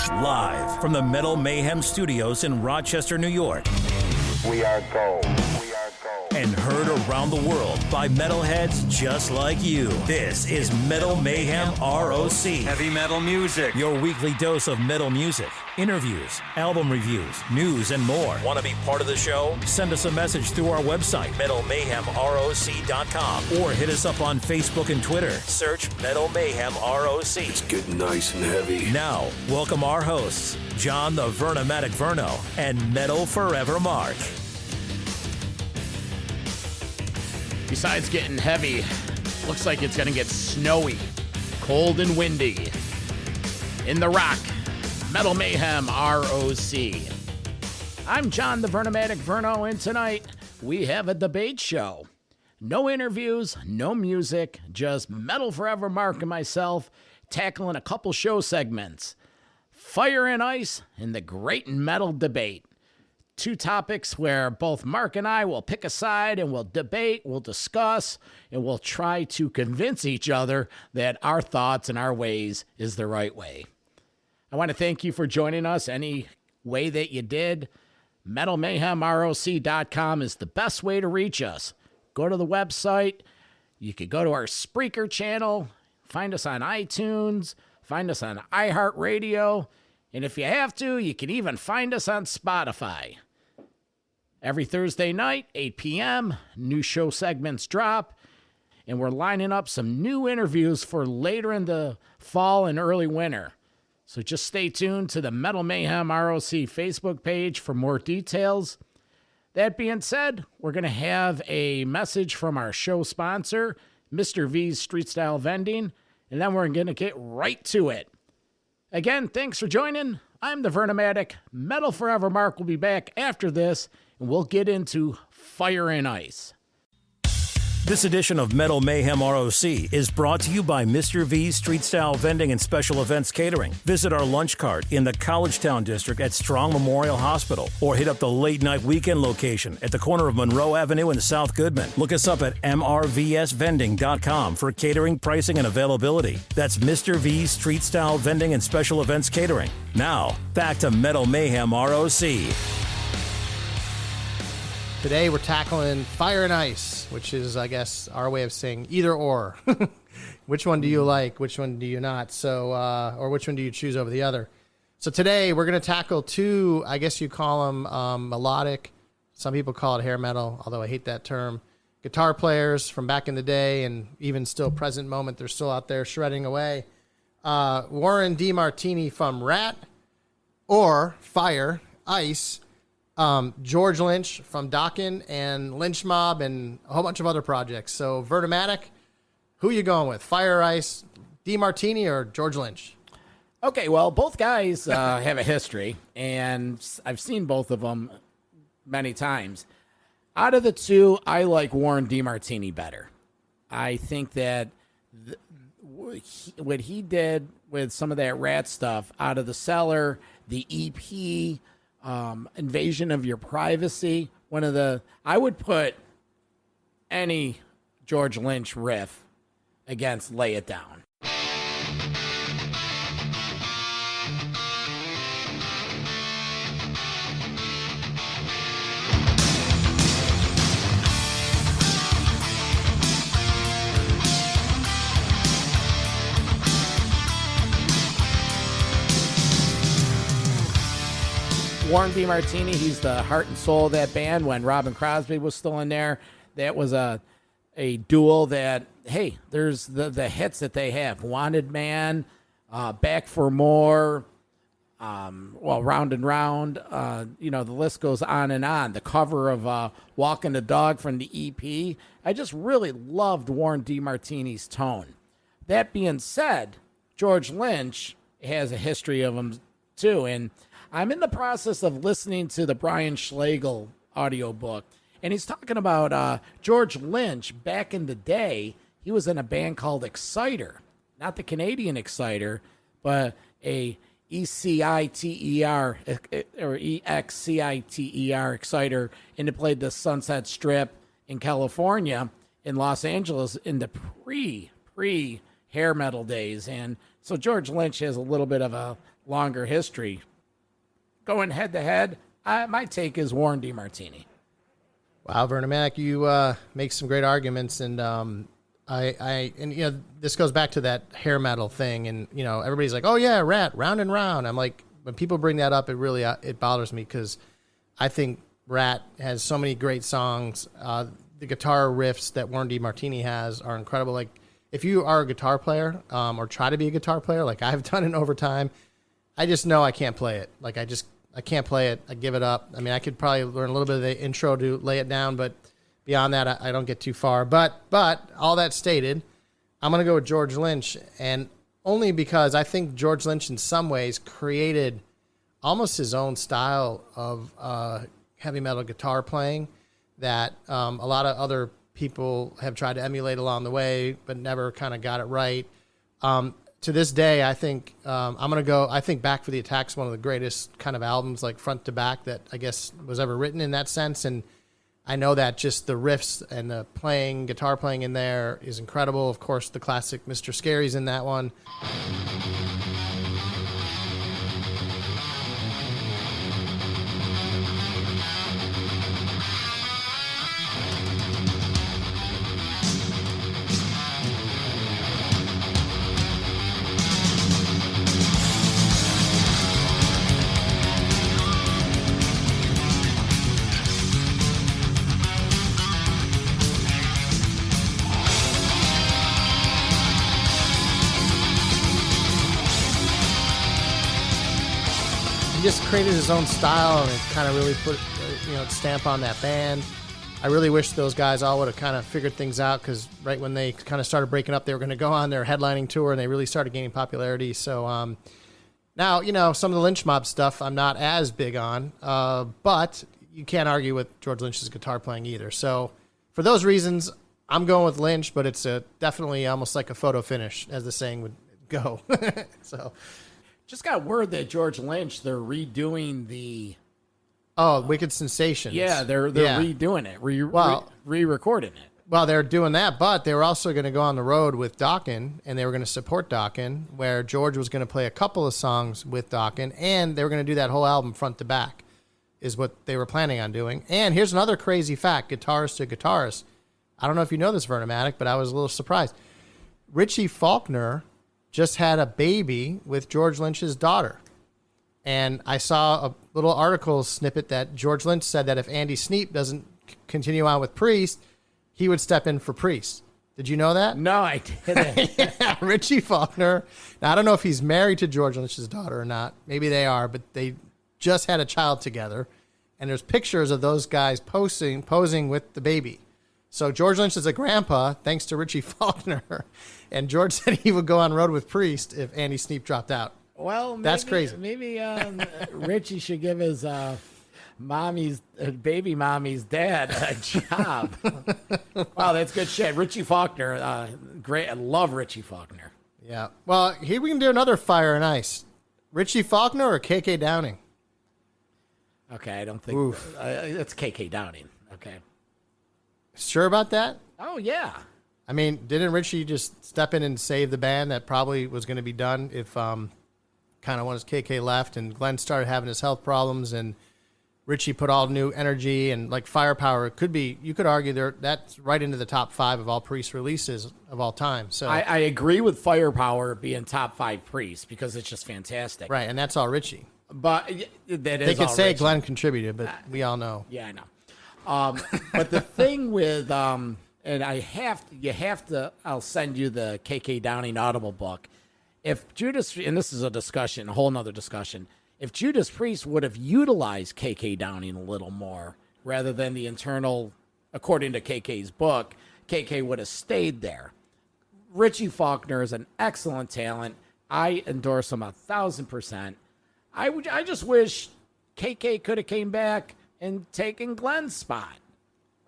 Live from the Metal Mayhem Studios in Rochester, New York. We are gold. And heard around the world by metalheads just like you. This is Metal Mayhem ROC. Heavy metal music. Your weekly dose of metal music, interviews, album reviews, news, and more. Want to be part of the show? Send us a message through our website, metalmayhemroc.com, or hit us up on Facebook and Twitter. Search Metal Mayhem ROC. It's getting nice and heavy. Now, welcome our hosts, John the Vernomatic Verno and Metal Forever Mark. Besides getting heavy, looks like it's going to get snowy, cold, and windy. In the rock, Metal Mayhem ROC. I'm John the Vernomatic Verno, and tonight we have a debate show. No interviews, no music, just Metal Forever Mark and myself tackling a couple show segments. Fire and Ice and the Great Metal Debate. Two topics where both Mark and I will pick a side and we'll debate, we'll discuss, and we'll try to convince each other that our thoughts and our ways is the right way. I want to thank you for joining us any way that you did. MetalMayhemROC.com is the best way to reach us. Go to the website. You could go to our Spreaker channel, find us on iTunes, find us on iHeartRadio, and if you have to, you can even find us on Spotify. Every Thursday night, 8 p.m., new show segments drop, and we're lining up some new interviews for later in the fall and early winter. So just stay tuned to the Metal Mayhem ROC Facebook page for more details. That being said, we're going to have a message from our show sponsor, Mr. V's Street Style Vending, and then we're going to get right to it. Again, thanks for joining. I'm the Vernomatic. Metal Forever Mark will be back after this, and we'll get into Fire and Ice. This edition of Metal Mayhem ROC is brought to you by Mr. V's Street Style Vending and Special Events Catering. Visit our lunch cart in the Collegetown District at Strong Memorial Hospital, or hit up the late night weekend location at the corner of Monroe Avenue and South Goodman. Look us up at mrvsvending.com for catering, pricing, and availability. That's Mr. V's Street Style Vending and Special Events Catering. Now, back to Metal Mayhem ROC. Today we're tackling Fire and Ice, which is, I guess, our way of saying either or. Which one do you like? Which one do you not? So, or which one do you choose over the other? So today we're going to tackle two, I guess you call them melodic. Some people call it hair metal, although I hate that term. Guitar players from back in the day and even still present moment. They're still out there shredding away. Warren Martini from Ratt, or Fire, Ice. George Lynch from DOKKEN and Lynch Mob and a whole bunch of other projects. So Vernomatic, who you going with? Fire, Ice, Martini, or George Lynch? Okay, well, both guys have a history, and I've seen both of them many times. Out of the two, I like Warren Martini better. I think that what he did with some of that Ratt stuff, Out of the Cellar, the EP, Invasion of Your Privacy, I would put any George Lynch riff against Lay It Down. Warren Martini, he's the heart and soul of that band. When Robin Crosby was still in there, that was a duel that, hey, there's the hits that they have. Wanted Man, Back for More, Round and Round. The list goes on and on. The cover of Walking the Dog from the EP. I just really loved Warren Martini's tone. That being said, George Lynch has a history of him too, and I'm in the process of listening to the Brian Schlegel audiobook, and he's talking about George Lynch. Back in the day, he was in a band called Exciter, not the Canadian Exciter, but a ECITER or EXCITER Exciter, and it played the Sunset Strip in California, in Los Angeles in the pre hair metal days. And So George Lynch has a little bit of a longer history. Going head to head, my take is Warren DeMartini. Wow, Vernomatic, you make some great arguments, and this goes back to that hair metal thing, and everybody's like, oh yeah, Ratt, Round and Round. I'm like, when people bring that up, it really it bothers me because I think Ratt has so many great songs. The guitar riffs that Warren DeMartini has are incredible. Like, if you are a guitar player or try to be a guitar player, like I've done in Overtime, I just know I can't play it. Like, I can't play it. I give it up. I mean, I could probably learn a little bit of the intro to lay it down, but beyond that, I don't get too far. But all that stated, I'm going to go with George Lynch, and only because I think George Lynch in some ways created almost his own style of heavy metal guitar playing that a lot of other people have tried to emulate along the way, but never kind of got it right. To this day, I think I'm going to go, I think Back for the Attack's one of the greatest kind of albums, like front to back, that I guess was ever written in that sense. And I know that just the riffs and the guitar playing in there is incredible. Of course, the classic Mr. Scary's in that one. He just created his own style and kind of really put stamp on that band. I really wish those guys all would have kind of figured things out, because right when they kind of started breaking up, they were going to go on their headlining tour and they really started gaining popularity. So now, some of the Lynch Mob stuff I'm not as big on, but you can't argue with George Lynch's guitar playing either. So for those reasons, I'm going with Lynch, but it's definitely almost like a photo finish, as the saying would go. So. Just got word that George Lynch, they're redoing the... Wicked Sensations. Yeah, they're redoing it, re-recording it. Well, they're doing that, but they were also going to go on the road with DOKKEN, and they were going to support DOKKEN, where George was going to play a couple of songs with DOKKEN, and they were going to do that whole album front to back, is what they were planning on doing. And here's another crazy fact, guitarist to guitarist. I don't know if you know this, Vernomatic, but I was a little surprised. Richie Faulkner just had a baby with George Lynch's daughter. And I saw a little article snippet that George Lynch said that if Andy Sneap doesn't continue on with Priest, he would step in for Priest. Did you know that? No, I didn't. Yeah, Richie Faulkner. Now, I don't know if he's married to George Lynch's daughter or not. Maybe they are, but they just had a child together. And there's pictures of those guys posing with the baby. So George Lynch is a grandpa, thanks to Richie Faulkner. And George said he would go on road with Priest if Andy Sneap dropped out. Well, that's crazy. Maybe Richie should give his baby mommy's dad a job. Wow, that's good shit. Richie Faulkner, great. I love Richie Faulkner. Yeah. Well, here we can do another Fire and Ice. Richie Faulkner or KK Downing? Okay, I don't think it's KK Downing. Okay. Sure about that? Oh, yeah. I mean, didn't Richie just step in and save the band that probably was going to be done if kind of once KK left and Glenn started having his health problems and Richie put all new energy and like firepower? It could be, you could argue that's right into the top 5 of all Priest releases of all time. So I agree with firepower being top 5 Priest because it's just fantastic. Right, and that's all Richie. But that is they could say Richie. Glenn contributed, but we all know. Yeah, I know. But the thing with and you have to. I'll send you the KK Downing Audible book. If Judas, and this is a discussion, a whole nother discussion. If Judas Priest would have utilized KK Downing a little more rather than the internal, according to KK's book, KK would have stayed there. Richie Faulkner is an excellent talent. I endorse him 1,000%. I just wish KK could have came back and taken Glenn's spot.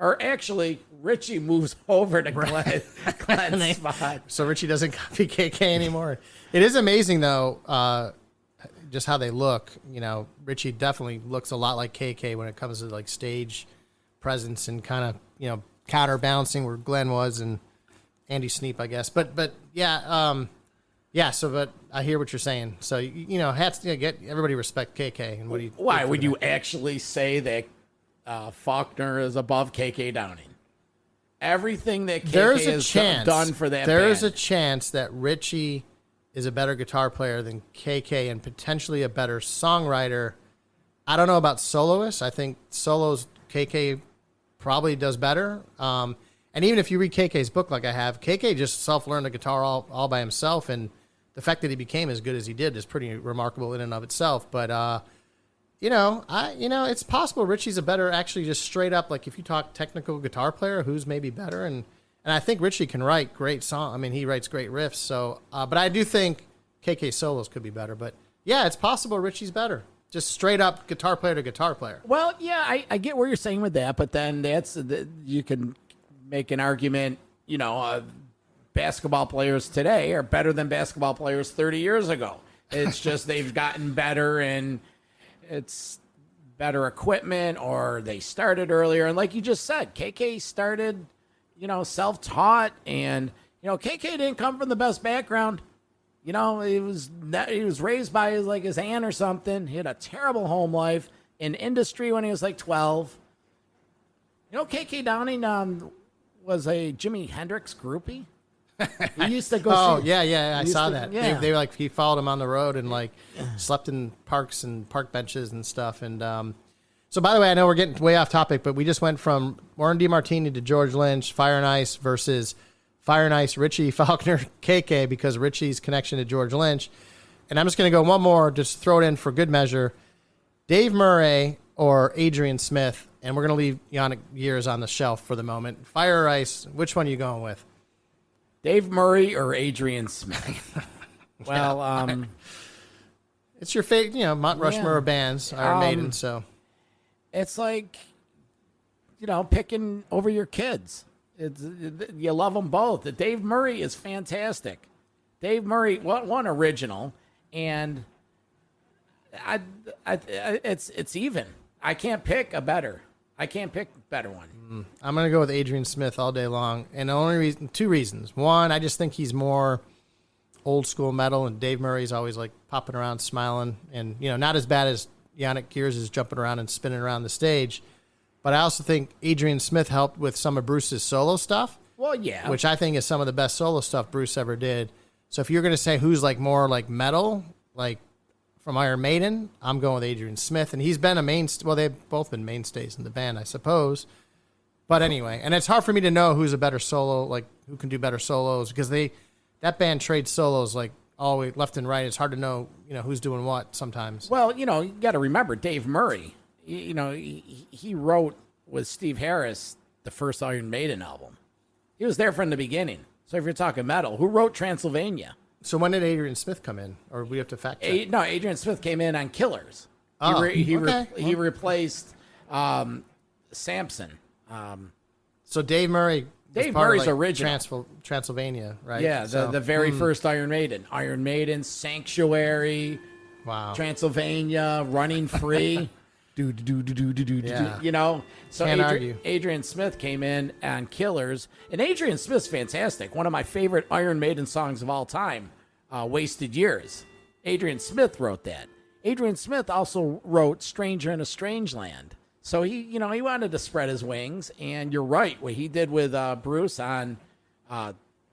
Or actually, Richie moves over to Glenn's spot. So Richie doesn't copy KK anymore. It is amazing, though, just how they look. You know, Richie definitely looks a lot like KK when it comes to like stage presence and kind of, counterbalancing where Glenn was and Andy Sneap, I guess. But yeah, Yeah, but I hear what you're saying. So, hats to get everybody respect KK. And what do you? Why would you actually say that Faulkner is above KK Downing? Everything that KK has done for that There's band. a chance that Richie is a better guitar player than KK and potentially a better songwriter. I don't know about soloists. I think solos KK probably does better. And even if you read KK's book like I have, KK just self-learned the guitar all by himself, and the fact that he became as good as he did is pretty remarkable in and of itself. But it's possible Richie's a better, actually just straight up, like if you talk technical guitar player, who's maybe better. And I think Richie can write great songs. I mean, he writes great riffs. So, but I do think KK solos could be better. But yeah, it's possible Richie's better. Just straight up guitar player to guitar player. Well, yeah, I get what you're saying with that, but then you can make an argument, basketball players today are better than basketball players 30 years ago. It's just they've gotten better, and it's better equipment, or they started earlier. And like you just said, KK started, self-taught, and, KK didn't come from the best background. He was raised by his aunt or something. He had a terrible home life in industry when he was like 12. KK Downing was a Jimi Hendrix groupie. He used to go. I saw that. Yeah. They were like, he followed him on the road and slept in parks and park benches and stuff. And so, by the way, I know we're getting way off topic, but we just went from Warren D. Martini to George Lynch, Fire and Ice versus Fire and Ice, Richie Faulkner, KK, because Richie's connection to George Lynch. And I'm just going to go one more, just throw it in for good measure. Dave Murray or Adrian Smith, and we're going to leave Yannick Years on the shelf for the moment. Fire or Ice, which one are you going with? Dave Murray or Adrian Smith? Well, it's your favorite, Mount Rushmore bands, Iron Maiden, so. It's like, picking over your kids. You love them both. Dave Murray is fantastic. Dave Murray, one original, and it's even. I can't pick a better one. I'm going to go with Adrian Smith all day long. And the only reason, two reasons. One, I just think he's more old school metal, and Dave Murray's always like popping around, smiling, and, not as bad as Yannick Gears is jumping around and spinning around the stage. But I also think Adrian Smith helped with some of Bruce's solo stuff. Well, yeah. Which I think is some of the best solo stuff Bruce ever did. So if you're going to say who's like more like metal, like from Iron Maiden, I'm going with Adrian Smith. And he's been a mainstay. Well, they've both been mainstays in the band, I suppose. But anyway, and it's hard for me to know who's a better solo, like who can do better solos, because that band trades solos like always left and right. It's hard to know, who's doing what sometimes. Well, you got to remember Dave Murray. He wrote with Steve Harris the first Iron Maiden album. He was there from the beginning. So if you're talking metal, who wrote Transylvania? So when did Adrian Smith come in, or we have to fact check? No, Adrian Smith came in on Killers. He replaced Samson. So Dave Murray. Dave Murray's original. Transylvania, right? Yeah, the very first Iron Maiden, Sanctuary, wow, Transylvania, Running Free. Yeah. So Can't argue. Adrian Smith came in on Killers, and Adrian Smith's fantastic. One of my favorite Iron Maiden songs of all time, Wasted Years. Adrian Smith wrote that. Adrian Smith also wrote Stranger in a Strange Land. So he wanted to spread his wings, and you're right. What he did with Bruce on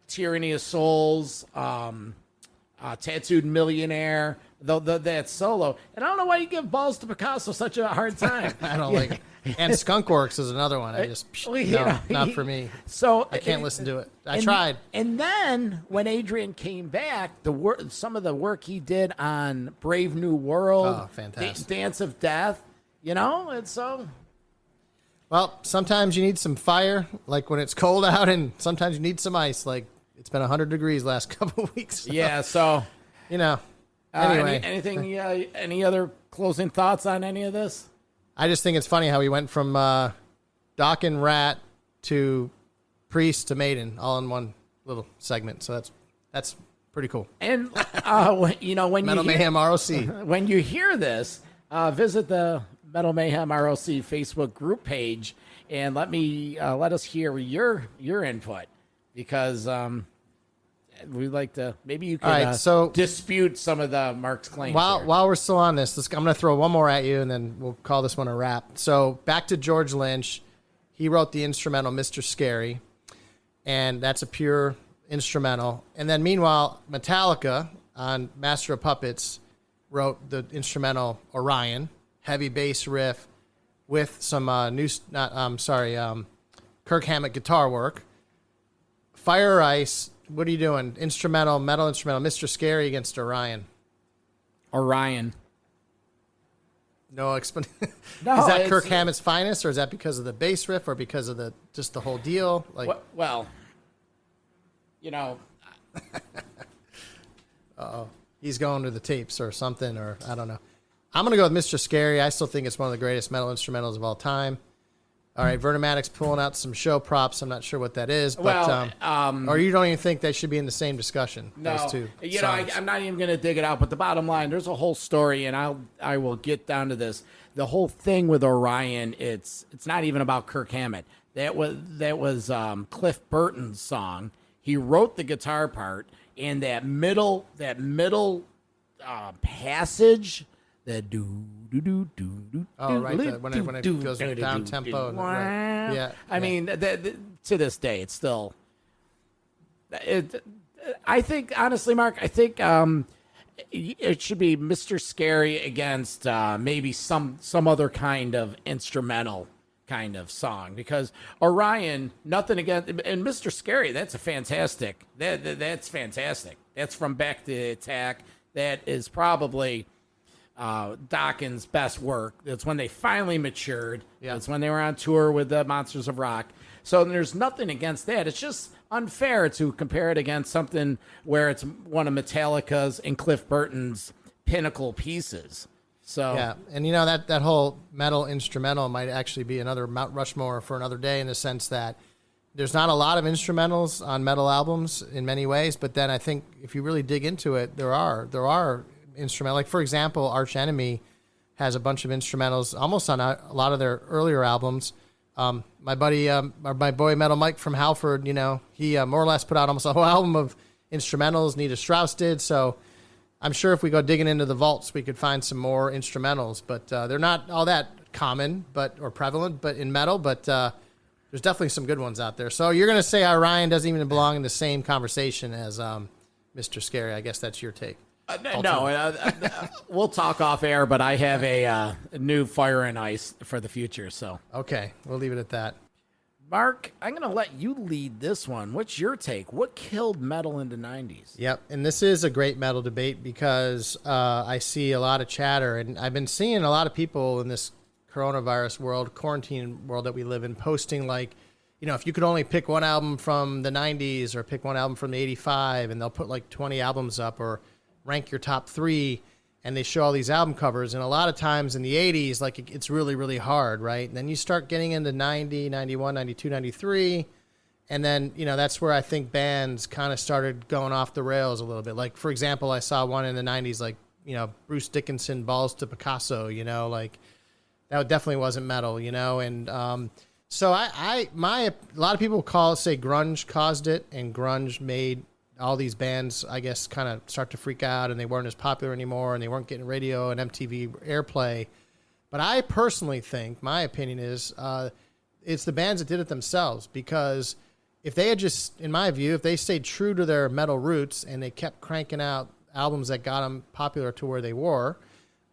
Tyranny of Souls, Tattooed Millionaire, that solo. And I don't know why you give Balls to Picasso such a hard time. I don't like it. And Skunkworks is another one. Not for me. So I can't listen to it. I tried. And then when Adrian came back, some of the work he did on Brave New World, fantastic. Dance of Death, it's so. Well, sometimes you need some fire, like when it's cold out, and sometimes you need some ice, like it's been 100 degrees last couple of weeks. So, yeah, so. Anyway. Any other closing thoughts on any of this? I just think it's funny how we went from DOKKEN, Ratt to Priest to Maiden all in one little segment. So that's pretty cool. And when Metal Mayhem ROC. When you hear this, visit the Metal Mayhem ROC Facebook group page and let us hear your input, because we'd like to, maybe you could All right, so dispute some of the Mark's claims. while we're still on this, I'm going to throw one more at you, and then we'll call this one a wrap. So back to George Lynch. He wrote the instrumental Mr. Scary, and that's a pure instrumental. And then meanwhile, Metallica on Master of Puppets wrote the instrumental Orion, heavy bass riff with some Kirk Hammett guitar work. Fire or Ice, what are you doing? Instrumental, metal instrumental, Mr. Scary against Orion. Orion. No explanation. No, is that Kirk Hammett's finest, or is that because of the bass riff, or because of the whole deal? Like, well, you know. he's going to the tapes or something, or I don't know. I'm going to go with Mr. Scary. I still think it's one of the greatest metal instrumentals of all time. All right, Vernomatic's pulling out some show props. I'm not sure what that is, but or you don't even think they should be in the same discussion. No, those two you know, I'm not even going to dig it out. But the bottom line, there's a whole story, and I will get down to this. The whole thing with Orion, it's not even about Kirk Hammett. That was Cliff Burton's song. He wrote the guitar part, and that middle passage. That do. Oh, right. When it goes down tempo. Right. Yeah. I mean, to this day, it's still. I think, honestly, Mark, I think it should be Mr. Scary against maybe some other kind of instrumental kind of song, because Orion, nothing against, and Mr. Scary, that's a fantastic. That's fantastic. That's from Back to the Attack. That is probably DOKKEN's best work. That's when they finally matured. Yeah. That's when they were on tour with the Monsters of Rock. So there's nothing against that. It's just unfair to compare it against something where it's one of Metallica's and Cliff Burton's pinnacle pieces. So yeah, and you know that whole metal instrumental might actually be another Mount Rushmore for another day, in the sense that there's not a lot of instrumentals on metal albums in many ways, but then I think if you really dig into it, there are instrumental. Like, for example, Arch Enemy has a bunch of instrumentals almost on a lot of their earlier albums. My buddy, my boy Metal Mike from Halford, you know, he more or less put out almost a whole album of instrumentals. Nita Strauss did. So I'm sure if we go digging into the vaults, we could find some more instrumentals, but they're not all that common or prevalent, but in metal, but there's definitely some good ones out there. So you're going to say Orion doesn't even belong in the same conversation as Mr. Scary. I guess that's your take. No, we'll talk off air, but I have a new Fire and Ice for the future. So okay, we'll leave it at that. Mark, I'm going to let you lead this one. What's your take? What killed metal in the 90s? Yep, and this is a great metal debate because I see a lot of chatter, and I've been seeing a lot of people in this coronavirus world, quarantine world that we live in, posting like, you know, if you could only pick one album from the 90s or pick one album from the 85, and they'll put like 20 albums up, or rank your top 3, and they show all these album covers. And a lot of times in the 80s, like, it's really, really hard, right? And then you start getting into 90, 91, 92, 93, and then, you know, that's where I think bands kind of started going off the rails a little bit. Like, for example, I saw one in the 90s, like, you know, Bruce Dickinson, Balls to Picasso, you know, like, that definitely wasn't metal, you know? And so a lot of people say grunge caused it, and grunge made all these bands, I guess, kind of start to freak out, and they weren't as popular anymore, and they weren't getting radio and MTV airplay. But I personally think, my opinion is, it's the bands that did it themselves, because if they had just, in my view, if they stayed true to their metal roots and they kept cranking out albums that got them popular to where they were,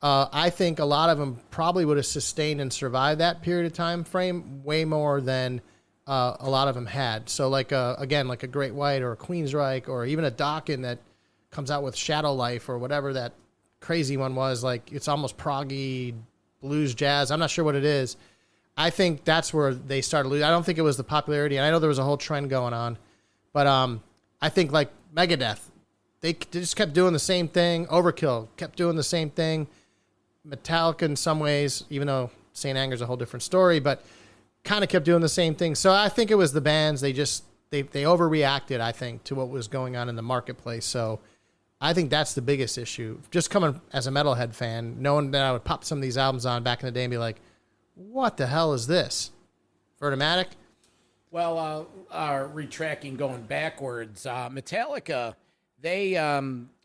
I think a lot of them probably would have sustained and survived that period of time frame way more than a lot of them had. So like again, like a Great White or a Queensryche or even a DOKKEN that comes out with Shadow Life or whatever that crazy one was, like it's almost proggy blues jazz. I'm not sure what it is. I think that's where they started losing. I don't think it was the popularity, and I know there was a whole trend going on, but I think like Megadeth, they just kept doing the same thing. Overkill kept doing the same thing. Metallica in some ways, even though St. Anger's a whole different story, but kind of kept doing the same thing. So I think it was the bands. They overreacted, I think, to what was going on in the marketplace. So I think that's the biggest issue. Just coming as a metalhead fan, knowing that I would pop some of these albums on back in the day and be like, what the hell is this? Vernomatic? Well, retracking, going backwards, Metallica, they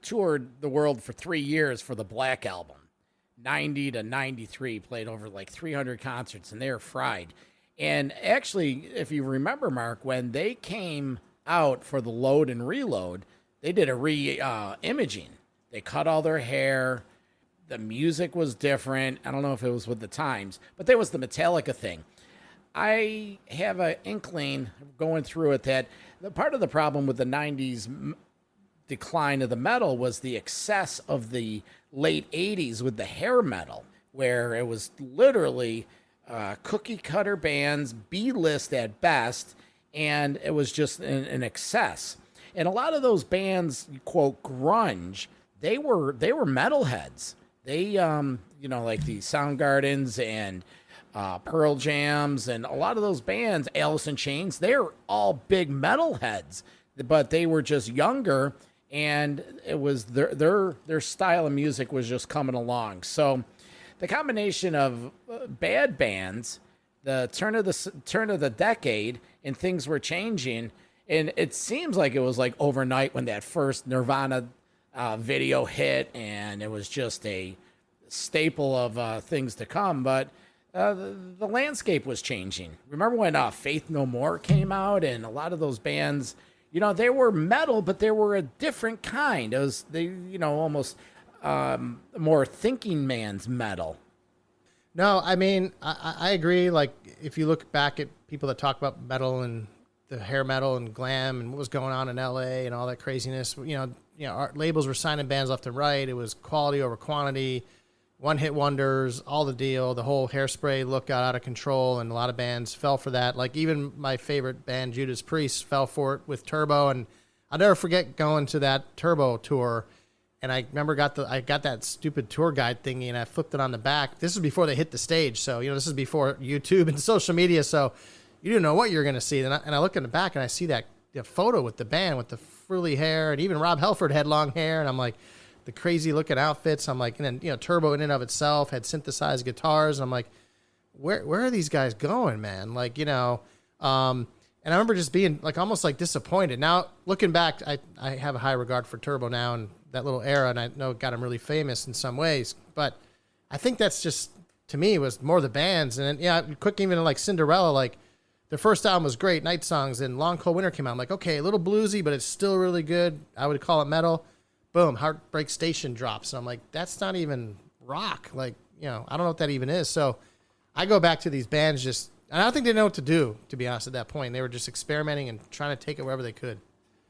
toured the world for 3 years for the Black Album. 90 to 93, played over like 300 concerts, and they were fried. And actually, if you remember, Mark, when they came out for the Load and Reload, they did a imaging. They cut all their hair. The music was different. I don't know if it was with the times, but there was the Metallica thing. I have an inkling going through it that the part of the problem with the 90s decline of the metal was the excess of the late 80s with the hair metal, where it was literally cookie cutter bands, B-list at best, and it was just an excess. And a lot of those bands, quote, grunge, they were metalheads. They, like the Soundgardens and Pearl Jams and a lot of those bands, Alice in Chains, they're all big metalheads, but they were just younger, and it was their style of music was just coming along. So the combination of bad bands, the turn of the decade, and things were changing, and it seems like it was like overnight when that first Nirvana video hit, and it was just a staple of things to come. But the landscape was changing. Remember when Faith No More came out, and a lot of those bands, they were metal, but they were a different kind. It was almost more thinking man's metal. No, I mean, I agree. Like, if you look back at people that talk about metal and the hair metal and glam and what was going on in LA and all that craziness, our labels were signing bands left and right. It was quality over quantity, one-hit wonders, all the deal. The whole Hairspray look got out of control, and a lot of bands fell for that. Like, even my favorite band, Judas Priest, fell for it with Turbo, and I'll never forget going to that Turbo tour. And I remember I got that stupid tour guide thingy, and I flipped it on the back. This is before they hit the stage, so this is before YouTube and social media, so you didn't know what you were going to see. And I look in the back, and I see that photo with the band with the frilly hair, and even Rob Halford had long hair, and I'm like, the crazy looking outfits. I'm like, and then Turbo in and of itself had synthesized guitars, and I'm like, where are these guys going, man? Like, and I remember just being like almost like disappointed. Now looking back, I have a high regard for Turbo now and that little era, and I know it got him really famous in some ways, but I think that's just, to me, was more the bands. And then, quick, even like Cinderella, like their first album was great, Night Songs, and Long Cold Winter came out. I'm like, okay, a little bluesy, but it's still really good. I would call it metal. Boom, Heartbreak Station drops. And I'm like, that's not even rock. Like, I don't know what that even is. So I go back to these bands and I don't think they know what to do, to be honest, at that point. They were just experimenting and trying to take it wherever they could.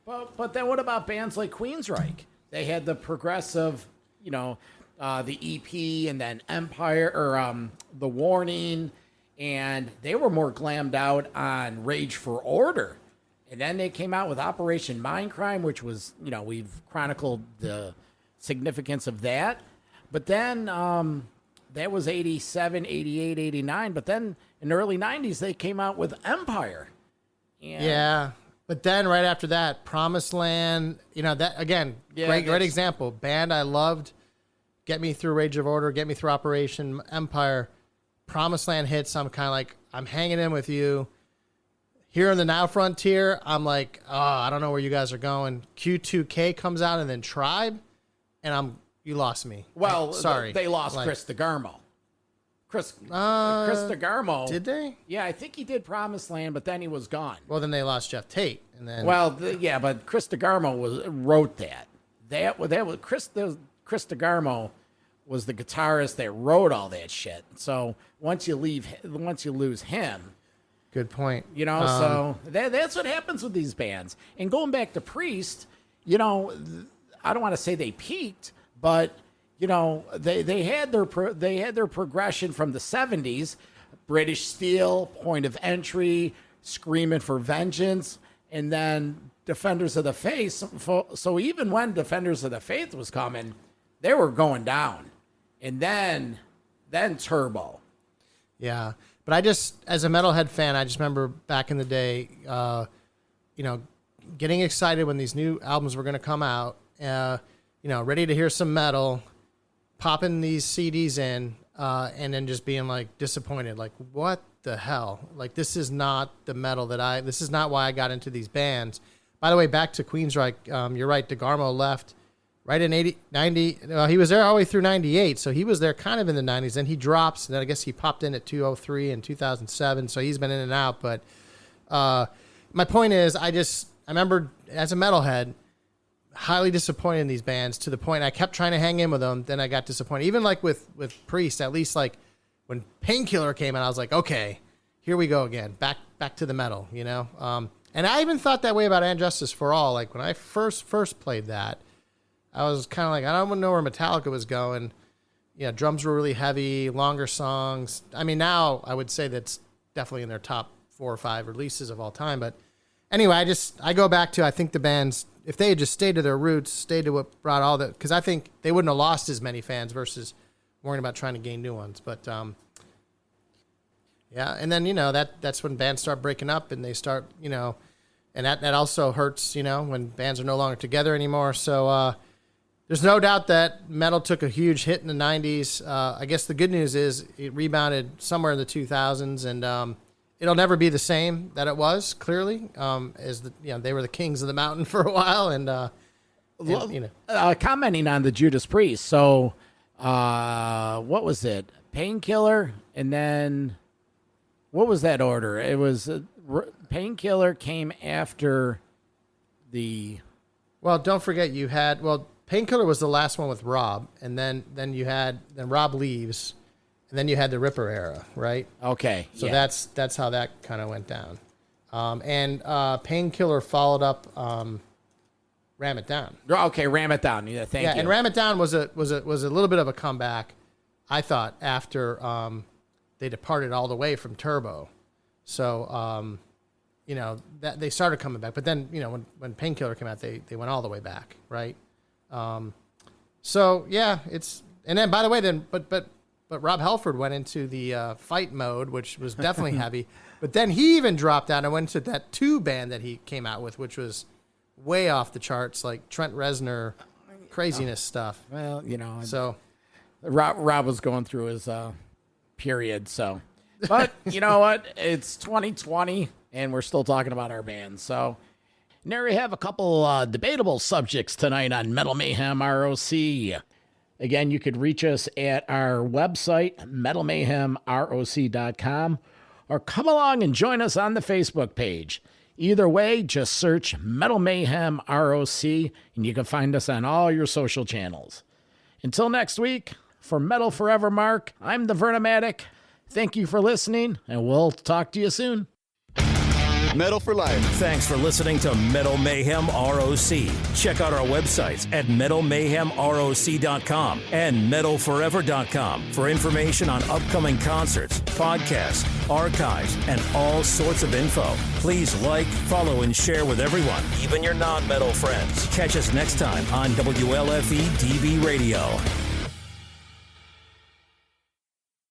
But then what about bands like Queensryche? They had the progressive, the EP, and then Empire, or The Warning, and they were more glammed out on Rage for Order. And then they came out with Operation Mindcrime, which was, we've chronicled the significance of that. But then that was 87, 88, 89. But then in the early 90s, they came out with Empire. And yeah. But then right after that, Promised Land, that, again, great example. Band I loved, get me through Rage of Order, get me through Operation Empire. Promised Land hits, I'm kind of like, I'm hanging in with you. Here in the Now Frontier, I'm like, oh, I don't know where you guys are going. Q2K comes out, and then Tribe, and you lost me. Well, sorry. They lost Chris DeGarmo. Chris DeGarmo. Did they? Yeah, I think he did Promised Land, but then he was gone. Well, then they lost Jeff Tate, and then. Well, but Chris DeGarmo wrote that. That was Chris DeGarmo was the guitarist that wrote all that shit. So once you lose him. Good point. So that's what happens with these bands. And going back to Priest, I don't want to say they peaked, but they had their progression from the 70s, British Steel, Point of Entry, Screaming for Vengeance, and then Defenders of the Faith. So even when Defenders of the Faith was coming, they were going down. And then Turbo. Yeah. But I just, as a metalhead fan, I just remember back in the day, getting excited when these new albums were going to come out, ready to hear some metal, popping these CDs in, and then just being like disappointed. Like, what the hell? Like, this is not the metal this is not why I got into these bands. By the way, back to Queensryche, you're right, DeGarmo left right in 90, he was there all the way through 98, so he was there kind of in the 90s. Then he drops, and then I guess he popped in at 203 and 2007, so he's been in and out. But my point is, I remember as a metalhead, highly disappointed in these bands to the point I kept trying to hang in with them. Then I got disappointed. Even like with Priest, at least like when Painkiller came out, I was like, okay, here we go again, back to the metal, you know. And I even thought that way about And Justice for All. Like when I first played that, I was kind of like, I don't know where Metallica was going. Yeah, drums were really heavy, longer songs. I mean, now I would say that's definitely in their top 4 or 5 releases of all time. But anyway, I go back to, I think the bands, if they had just stayed to their roots, stayed to what brought all that, because I think they wouldn't have lost as many fans versus worrying about trying to gain new ones. But yeah, and then, you know, that's when bands start breaking up and they start, you know, and that also hurts, you know, when bands are no longer together anymore. So there's no doubt that metal took a huge hit in the 90s. I guess the good news is it rebounded somewhere in the 2000s, and it'll never be the same that it was, clearly, as they were the kings of the mountain for a while. And you know, commenting on the Judas Priest. So what was it? Painkiller, and then what was that order? It was Painkiller came after the. Well, don't forget you had Painkiller was the last one with Rob, and then Rob leaves, and then you had the Ripper era, right? Okay, so that's how that kind of went down, and Painkiller followed up Ram It Down. Okay, Ram It Down. Yeah, thank you. And Ram It Down was a little bit of a comeback, I thought, after they departed all the way from Turbo, so you know that they started coming back, but then you know when Painkiller came out, they went all the way back, right? So yeah, and then by the way, but Rob Halford went into the fight mode, which was definitely heavy. But then he even dropped out and went to that 2 band that he came out with, which was way off the charts, like Trent Reznor craziness stuff. Well, you know, so Rob was going through his period. So, but you know what? It's 2020, and we're still talking about our bands. So. And there we have a couple debatable subjects tonight on Metal Mayhem ROC. Again, you could reach us at our website, metalmayhemroc.com, or come along and join us on the Facebook page. Either way, just search Metal Mayhem ROC, and you can find us on all your social channels. Until next week, for Metal Forever Mark, I'm the Vernomatic. Thank you for listening, and we'll talk to you soon. Metal for life. Thanks for listening to Metal Mayhem ROC. Check out our websites at metalmayhemroc.com and metalforever.com for information on upcoming concerts, podcasts, archives, and all sorts of info. Please like, follow, and share with everyone, even your non-metal friends. Catch us next time on WLFE DB Radio.